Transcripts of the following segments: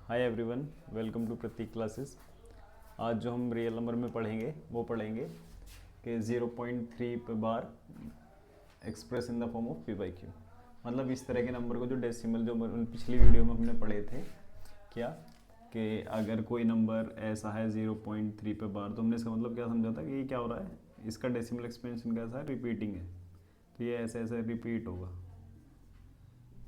Hi everyone, welcome to Prateek classes. आज जो हम रियल नंबर में पढ़ेंगे वो पढ़ेंगे कि 0.3 पे bar express in the form of P by Q. मतलब इस तरह के नंबर को जो डेसिमल जो पिछली वीडियो में हमने पढ़े थे क्या कि अगर कोई नंबर ऐसा है 0.3 पे बार, तो हमने इसका मतलब क्या समझा था कि ये क्या हो रहा है, इसका डेसिमल एक्सपेंशन कैसा है, रिपीटिंग है। तो ये ऐसे ऐसे रिपीट होगा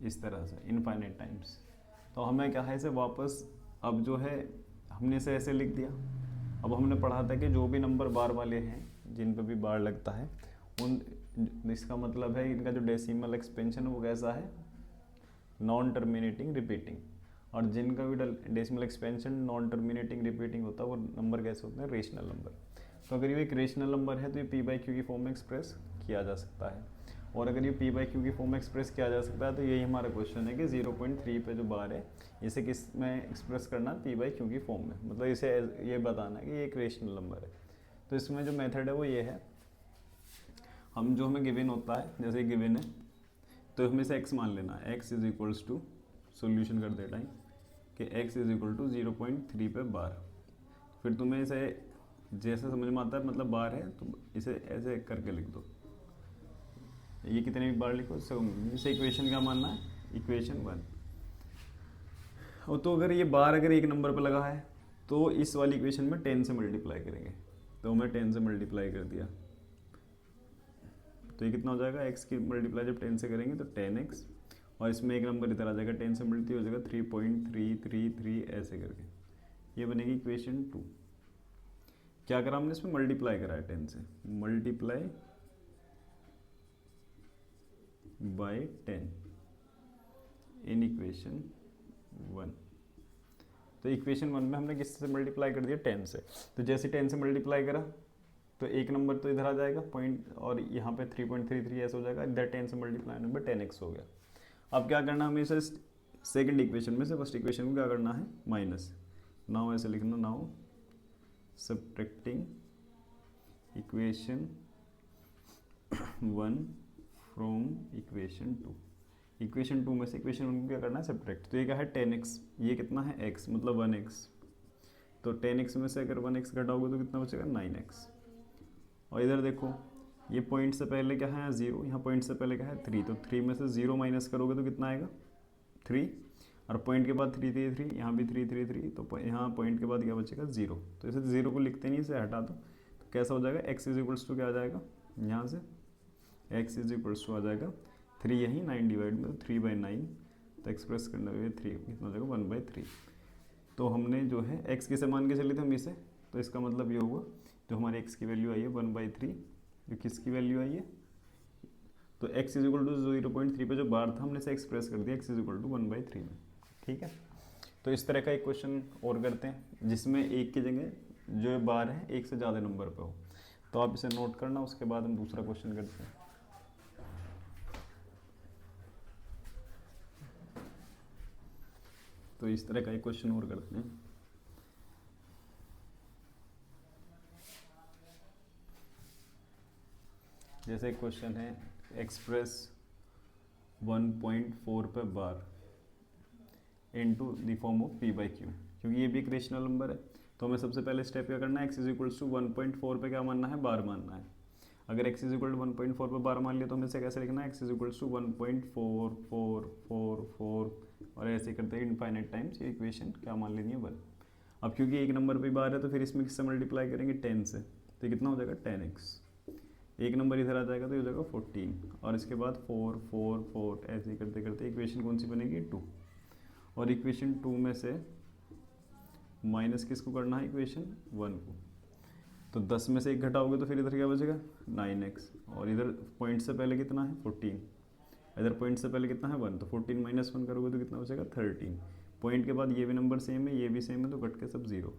इस तरह से इनफाइनाइट टाइम्स। तो हमें क्या है, इसे वापस अब जो है हमने इसे ऐसे लिख दिया। अब हमने पढ़ा था कि जो भी नंबर बार वाले हैं जिन पे भी बार लगता है उन, इसका मतलब है इनका जो डेसिमल एक्सपेंशन वो कैसा है, नॉन टर्मिनेटिंग रिपीटिंग। और जिनका भी decimal expansion non terminating repeating होता है वो नंबर कैसे होते हैं, रेशनल नंबर। तो अगर ये एक रेशनल नंबर है तो ये पी बाई क्यू की फॉर्म में एक्सप्रेस किया जा सकता है। और अगर ये पी बाई क्यू की फॉर्म में एक्सप्रेस किया जा सकता है तो यही हमारा क्वेश्चन है कि 0.3 पे जो बार है इसे किस में एक्सप्रेस करना, पी बाई क्यू की फॉर्म में। मतलब इसे ये बताना है कि ये एक रेशनल नंबर है। तो इसमें जो मेथड है वो ये है, हम जो हमें गिवन होता है, जैसे गिवन है तो हमें इसे x मान लेना है। x is equals to, solution कर दे टाइम कि x इज इक्वल टू 0.3 पे बार। फिर तुम्हें इसे जैसे समझ में आता है, मतलब बार है तो इसे ऐसे करके लिख दो। ये कितने भी बार लिखो, इसे इक्वेशन क्या मानना है, इक्वेशन 1। और तो अगर ये बार अगर एक नंबर पर लगा है तो इस वाली इक्वेशन में 10 से मल्टीप्लाई करेंगे। तो हमने 10 से मल्टीप्लाई कर दिया तो ये कितना हो जाएगा, x की मल्टीप्लाई जब 10 से करेंगे तो 10x, और इसमें एक नंबर इधर आ जाएगा 10 से मल्टीप्लाई हो जाएगा 3.333 ऐसे करके। ये बनेगी इक्वेशन 2। क्या करा हमने, इसमें मल्टीप्लाई करा है 10 से, मल्टीप्लाई बाय 10 इन इक्वेशन 1। तो इक्वेशन 1 में हमने किससे मल्टीप्लाई कर दिया, 10 से। तो जैसे 10 से मल्टीप्लाई करा तो एक नंबर तो इधर आ जाएगा पॉइंट, और यहाँ पे 3.33 ऐसे हो जाएगा। इधर 10 से मल्टीप्लाई होने पर 10x हो गया। अब क्या करना, हमें इसे सेकंड इक्वेशन में से फर्स्ट इक्वेशन को क्या करना है, माइनस। नाउ ऐसे लिखना, now subtracting equation 1 from equation 2। Equation 2 में से इक्वेशन 1 को क्या करना है, सब्ट्रैक्ट। तो ये क्या है 10x, ये कितना है x, मतलब 1x। तो 10x में से अगर 1x घटाओगे तो कितना बचेगा, 9x। और इधर देखो, ये पॉइंट से पहले क्या है, 0, यहाँ पॉइंट से पहले क्या है, 3। तो 3 में से 0 माइनस करोगे तो कितना आएगा, 3। और पॉइंट के बाद 3 3 3, यहाँ भी 3 3 3, तो यहाँ पॉइंट के बाद क्या बचेगा, 0। तो इसे 0 को लिखते नहीं, इसे हटा दो। तो कैसा हो जाएगा, x इज इक्वल्स टू क्या आ जाएगा, यहाँ से x इज इक्वल्स टू आ जाएगा 3, यहीं 9 डिवाइड में 3/9। तो एक्सप्रेस करने में 3 कितना हो जाएगा, 1/3। तो हमने जो है x किसे मान के चले थे हम इसे, तो इसका मतलब ये होगा जो हमारे x की वैल्यू आई है 1/3, जो किसकी वैल्यू आई है, तो x इज इक्वल टू 0.3 पे जो बार था हमने इसे एक्सप्रेस कर दिया x इज इक्वल टू 1/3 में। ठीक है, तो इस तरह का एक क्वेश्चन और करते हैं जिसमें एक की जगह जो बार है एक से ज़्यादा नंबर पे हो। तो आप इसे नोट करना, उसके बाद हम दूसरा क्वेश्चन करते हैं। तो इस तरह का एक क्वेश्चन और करते हैं। जैसे एक क्वेश्चन है, एक्सप्रेस 1.4 पे bar into the form of P by Q. क्योंकि ये भी एक रेशनल नंबर है तो हमें सबसे पहले स्टेप क्या करना है, x इज इक्वल्स टू 1.4 पे क्या मानना है, बार मानना है। अगर x इज इक्वल टू 1.4 पे बार मान लिया तो हमें इसे कैसे लिखना है, x इज इक्वल्स टू 1.4444 और ऐसे करते हैं इनफाइनाइट टाइम्स। ये इक्वेशन क्या मान लेनी है, 1। अब क्योंकि एक नंबर पे बार है तो फिर इसमें किससे मल्टीप्लाई करेंगे, 10 से। तो कितना हो जाएगा, 10x। एक नंबर इधर आ जाएगा तो ये हो जाएगा 14, और इसके बाद 4 4 4 ऐसे ही करते करते इक्वेशन कौन सी बनेगी, 2। और इक्वेशन 2 में से माइनस किसको करना है, इक्वेशन 1 को। तो 10 में से 1 घटाओगे तो फिर इधर क्या बचेगा, 9x। और इधर पॉइंट से पहले कितना है, 14। इधर पॉइंट से पहले कितना है, 1। तो 14 माइनस 1 करोगे तो कितना बचेगा, 13। पॉइंट के बाद ये भी नंबर सेम है, ये भी सेम है, तो कट के सब 0।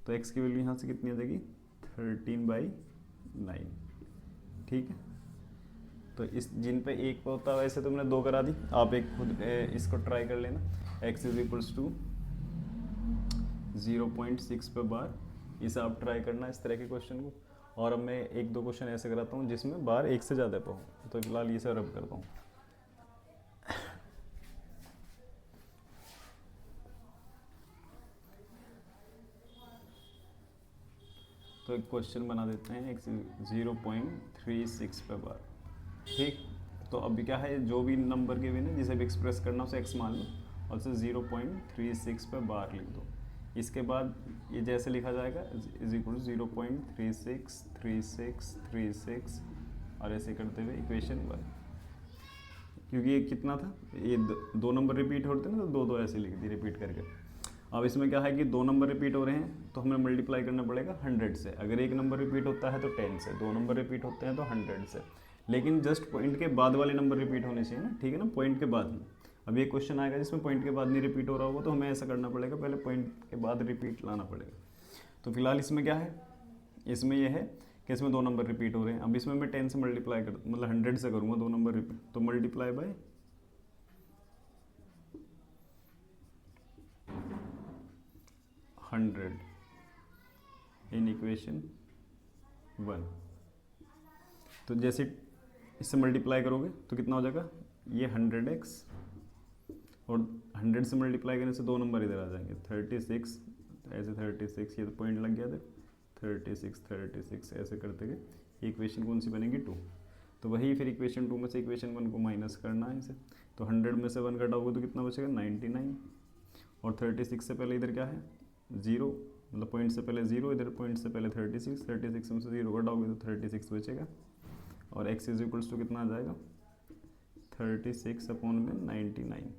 तो x की वैल्यू यहाँ से कितनी आ जाएगी, 13/9। ठीक है, तो इस जिन पे एक पे होता है वैसे तुमने 2 करा दी, आप एक खुद इसको ट्राई कर लेना। x इज इक्वल्स टू 0.6 पे बार, इसे आप ट्राई करना इस तरह के क्वेश्चन को। और अब मैं 1-2 क्वेश्चन ऐसे कराता हूँ जिसमें बार एक से ज़्यादा पे हो। तो फिलहाल ये सब रब करता हूँ। तो एक क्वेश्चन बना देते हैं x 0.36 पे बार, ठीक। तो अभी क्या है, जो भी नंबर के बिना जिसे भी एक्सप्रेस करना उसे x मान लो और उसे 0.36 पे बार लिख दो। इसके बाद ये जैसे लिखा जाएगा इज इक्वल टू 0.363636 और ऐसे करते हुए इक्वेशन 1, क्योंकि ये कितना था, ये दो नंबर रिपीट होते हैं ना, तो दो दो ऐसे लिख दी रिपीट करके। अब इसमें क्या है कि दो नंबर रिपीट हो रहे हैं तो हमें मल्टीप्लाई करना पड़ेगा 100 से। अगर एक नंबर रिपीट होता है तो 10 से, दो नंबर रिपीट होते हैं तो 100 से, लेकिन जस्ट पॉइंट के बाद वाले नंबर रिपीट होने चाहिए ना, ठीक है ना, पॉइंट के बाद ही। अब ये क्वेश्चन आएगा जिसमें पॉइंट के बाद नहीं रिपीट हो रहा होगा तो हमें ऐसा करना पड़ेगा, पहले पॉइंट के बाद रिपीट लाना पड़ेगा। तो फिलहाल इसमें क्या है, इसमें यह है कि इसमें दो नंबर रिपीट हो रहे हैं। अब इसमें मैं 10 से मल्टीप्लाई कर, मतलब 100 से करूँगा दो नंबर रिपीट, तो मल्टीप्लाई बाय 100 इन इक्वेशन 1। तो जैसे इससे मल्टीप्लाई करोगे तो कितना हो जाएगा, ये 100x और 100 से मल्टीप्लाई करने से दो नंबर इधर आ जाएंगे 36, ऐसे 36, ये तो पॉइंट लग गया था, 36 ऐसे करते गए इक्वेशन कौन सी बनेगी 2। तो वही फिर इक्वेशन 2 में से इक्वेशन 1 को माइनस करना है इसे। तो 100 में से 1 घटाओगे तो कितना बचेगा 99, और 36 से पहले इधर क्या है 0, मतलब पॉइंट से पहले 0, इधर पॉइंट से पहले 36 में से 0 घटाओगे तो 36 बचेगा, और x इज इक्वल्स टू कितना आ जाएगा 36 अपॉन में 99।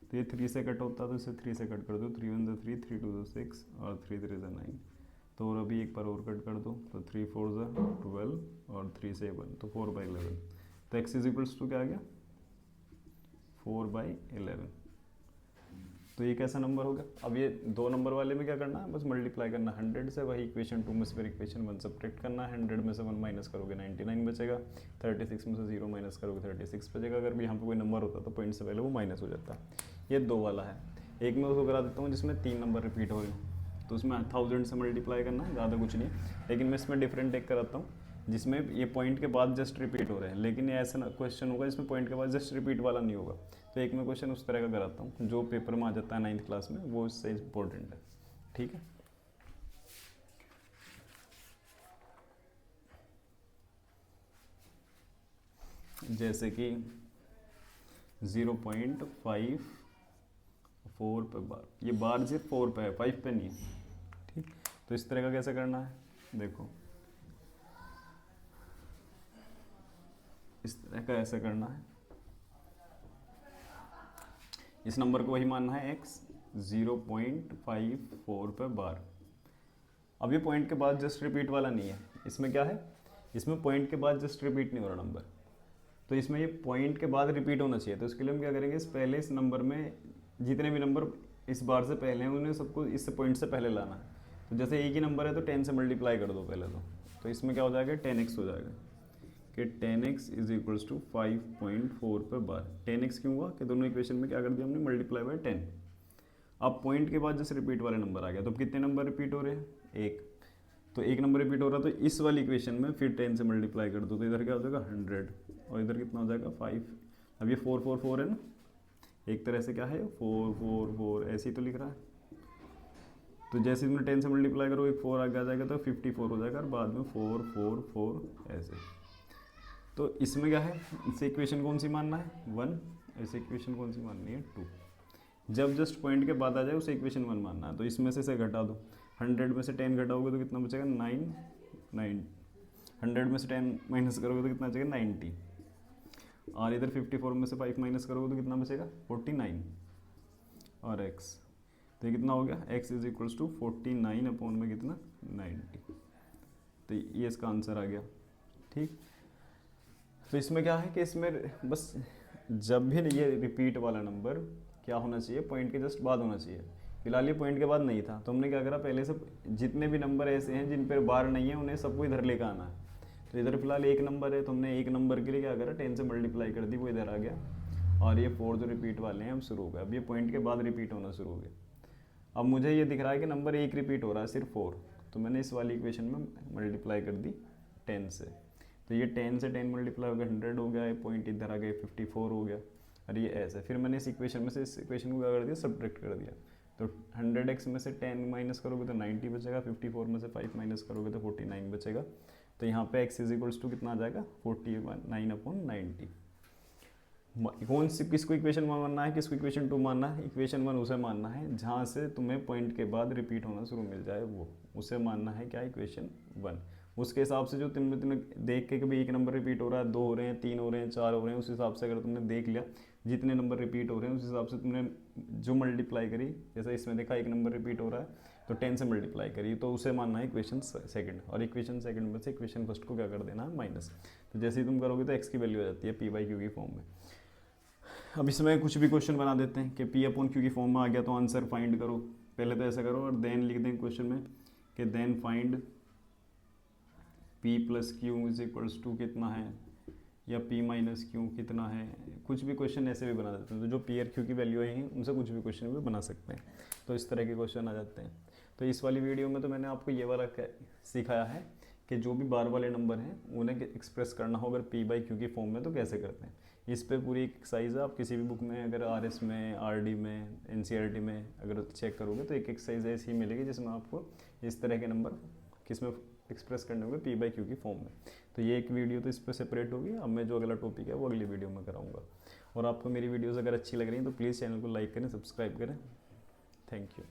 तो ये 3 से कट होता है तो इसे 3 से कट कर दो, 3 1 3, 3 2 6 और 3 3 9। तो और अभी एक बार और कट कर दो, तो 3 4 12 और 3 से 1, तो 4/11। तो x इज इक्वल्स टू क्या आ गया 4/11। तो ये कैसा नंबर हो गया। अब ये दो नंबर वाले में क्या करना है, बस मल्टीप्लाई करना 100 से, वही इक्वेशन 2 में से फिर इक्वेशन 1 सब्ट्रैक्ट करना है। 100 में से 1 माइनस करोगे 99 बचेगा, 36 में से 0 माइनस करोगे 36 बचेगा। अगर भी यहाँ पे कोई नंबर होता तो पॉइंट से पहले वो माइनस हो जाता। ये दो वाला है। एक मैं उसको करा देता हूँ जिसमें 3 नंबर रिपीट हो रहे हैं, तो उसमें 1000 से मल्टीप्लाई करना है, ज़्यादा कुछ नहीं। लेकिन मैं इसमें डिफरेंट एक कराता हूँ जिसमें ये पॉइंट के बाद जस्ट रिपीट हो रहे हैं, लेकिन ये ऐसा क्वेश्चन होगा जिसमें पॉइंट के बाद जस्ट रिपीट वाला नहीं होगा। तो एक मैं क्वेश्चन उस तरह का कराता हूँ जो पेपर में आ जाता है 9th क्लास में, वो इससे इम्पोर्टेंट है, ठीक है। जैसे कि 0.54 पे बार, ये बार सिर्फ 4 पे है, 5 पे नहीं है, ठीक। तो इस तरह का कैसे करना है, देखो इस तरह का ऐसे करना है। इस नंबर को वही मानना है x 0.54 पे बार। अब ये पॉइंट के बाद जस्ट रिपीट वाला नहीं है, इसमें क्या है, इसमें पॉइंट के बाद जस्ट रिपीट नहीं हो रहा नंबर, तो इसमें ये पॉइंट के बाद रिपीट होना चाहिए। तो इसके लिए हम क्या करेंगे, इस नंबर में जितने भी नंबर इस बार से पहले हैं उन्हें सबको इस पॉइंट से पहले लाना है। तो जैसे एक ही नंबर है तो 10 से मल्टीप्लाई कर दो पहले तो इसमें क्या हो जाएगा 10x हो जाएगा कि 10x इज इक्वल्स टू 5.4 पे बार। 10x क्यों हुआ कि दोनों इक्वेशन में क्या कर दिया हमने, मल्टीप्लाई बाय 10। अब पॉइंट के बाद जैसे रिपीट वाले नंबर आ गया, तो अब कितने नंबर रिपीट हो रहे हैं, एक। तो एक नंबर रिपीट हो रहा, तो इस वाली इक्वेशन में फिर 10 से मल्टीप्लाई कर दो, तो इधर क्या हो जाएगा 100 और इधर कितना हो जाएगा 5। अब ये 4 4 4 है ना, एक तरह से क्या है 4 4 4 ऐसे ही तो लिख रहा है। तो जैसे इसमें 10 से मल्टीप्लाई करो एक 4 आगे आ जाएगा तो 54 हो जाएगा, और बाद में 4 4 4 ऐसे। तो इसमें क्या है, इसे इक्वेशन कौन सी मानना है 1, ऐसे इक्वेशन कौन सी माननी है 2। जब जस्ट पॉइंट के बाद आ जाए उसे इक्वेशन 1 मानना है। तो इसमें से घटा दो, 100 में से 10 घटाओगे तो कितना बचेगा 9 100 में से 10 माइनस करोगे तो कितना बचेगा 90, और इधर 54 में से 5 माइनस करोगे तो कितना बचेगा 49 और x। तो ये कितना हो गया, x is equals to 49 upon में कितना 90। तो ये इसका आंसर आ गया, ठीक। तो इसमें क्या है कि इसमें बस जब भी ये रिपीट वाला नंबर क्या होना चाहिए, पॉइंट के जस्ट बाद होना चाहिए। फिलहाल ये पॉइंट के बाद नहीं था, तो हमने क्या करा, पहले से जितने भी नंबर ऐसे हैं जिन पर बार नहीं है उन्हें सबको इधर लेकर आना है। तो इधर फिलहाल एक नंबर है, तो हमने एक नंबर के लिए क्या करा 10 से मल्टीप्लाई कर दी, वो इधर आ गया, और ये 4 जो रिपीट वाले हैं अब शुरू हो गए। अब ये पॉइंट के बाद रिपीट होना शुरू हो गए। अब मुझे ये दिख रहा है कि नंबर एक रिपीट हो रहा है सिर्फ 4, तो मैंने इस वाली इक्वेशन में मल्टीप्लाई कर दी 10 से। तो ये 10 से 10 मल्टीप्लाई हो गया 100 हो गया, ये पॉइंट इधर आ गया 54 हो गया, और ये ऐसे। फिर मैंने इस इक्वेशन में से इस इक्वेशन को क्या कर दिया, सब्ट्रैक्ट कर दिया। तो 100x में से 10 माइनस करोगे तो 90 बचेगा, 54 में से 5 माइनस करोगे तो 49 बचेगा। तो यहाँ पे x इज इक्वल्स टू कितना आ जाएगा 49/90। कौन सी किसको इक्वेशन 1 मानना है, किसको इक्वेशन 2 मानना है? इक्वेशन 1 उसे मानना है जहाँ से तुम्हें पॉइंट के बाद रिपीट होना शुरू मिल जाए, वो उसे मानना है क्या, इक्वेशन 1। उसके हिसाब से जो तुमने देख के कभी एक नंबर रिपीट हो रहा है, 2 हो रहे हैं, 3 हो रहे हैं, 4 हो रहे हैं, उस हिसाब से अगर तुमने देख लिया जितने नंबर रिपीट हो रहे हैं उस हिसाब से तुमने जो मल्टीप्लाई करी, जैसे इसमें देखा एक नंबर रिपीट हो रहा है तो 10 से मल्टीप्लाई करी, तो उसे मानना है इक्वेशन सेकंड। और इक्वेशन सेकंड में से इक्वेशन फर्स्ट को क्या कर देना है, माइनस। तो जैसे ही तुम करोगे तो एक्स की वैल्यू आ जाती है p/q की फॉर्म में। अब इसमें कुछ भी क्वेश्चन बना देते हैं कि p/q की फॉर्म में आ गया तो आंसर फाइंड करो। पहले तो ऐसा करो और देन लिख दें क्वेश्चन में कि then find p+q is equals to कितना है, या p-q कितना है। कुछ भी क्वेश्चन ऐसे भी बना देते हैं, तो जो p और q की वैल्यू है उनसे कुछ भी क्वेश्चन भी बना सकते हैं। तो इस तरह के क्वेश्चन आ जाते हैं। तो इस वाली वीडियो में तो मैंने आपको ये वाला सिखाया है कि जो भी बार वाले नंबर हैं उन्हें एक्सप्रेस करना हो अगर p/q की फॉर्म में तो कैसे करते हैं। इस पे पूरी एक्सरसाइज है, आप किसी भी बुक में अगर RS में, RD में, NCERT में अगर चेक करोगे तो एक एक्सरसाइज ऐसी मिलेगी जिसमें आपको इस तरह के नंबर किसमें एक्सप्रेस करने होंगे p/q की फॉर्म में। तो ये एक वीडियो तो इस पर सेपरेट होगी। अब मैं जो अगला टॉपिक है वो अगली वीडियो में कराऊंगा। और आपको मेरी वीडियोस अगर अच्छी लग रही हैं तो प्लीज़ चैनल को लाइक करें, सब्सक्राइब करें। Thank you.